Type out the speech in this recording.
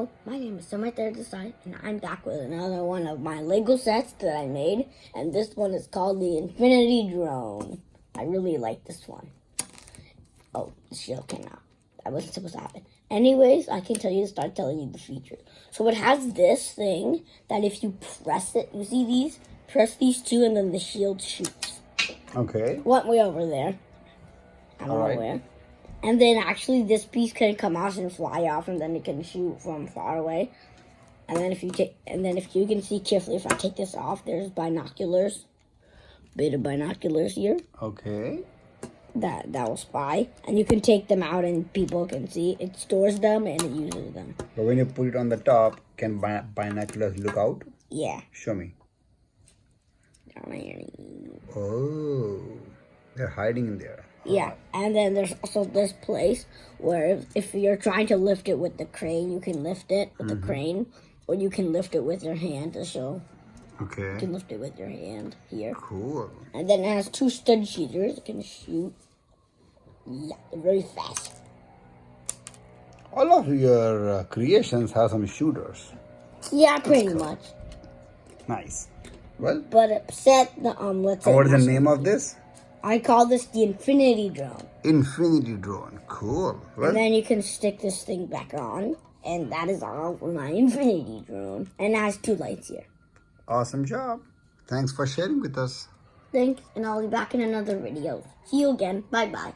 Hello, my name is Samay and I'm back with another one of my Lego sets that I made, and this one is called the Infinity Drone. I really like this one. Oh, the shield came out. That wasn't supposed to happen. Anyways, I can start telling you the features. So it has this thing that if you press it, you see these? Press these two and then the shield shoots. Okay. Went way over there. I don't know where. And then actually this piece can come out and fly off, and then it can shoot from far away. And then if you can see carefully, if I take this off, there's binoculars. Bit of binoculars here. Okay. That will spy. And you can take them out and people can see. It stores them and it uses them. But when you put it on the top, can binoculars look out? Yeah. Show me. Oh, they're hiding in there. Yeah, and then there's also this place where if you're trying to lift it with the crane, you can lift it with the crane, or you can lift it with your hand to show. Okay. You can lift it with your hand here. Cool. And then it has two stud shooters. It can shoot. Yeah, very fast. All of your creations have some shooters. Yeah, pretty much. Nice. Well, but upset the let's say. What is the name of this? I call this the Infinity Drone. Infinity Drone. Cool. Well, and then you can stick this thing back on. And that is all for my Infinity Drone. And it has two lights here. Awesome job. Thanks for sharing with us. Thanks, and I'll be back in another video. See you again. Bye-bye.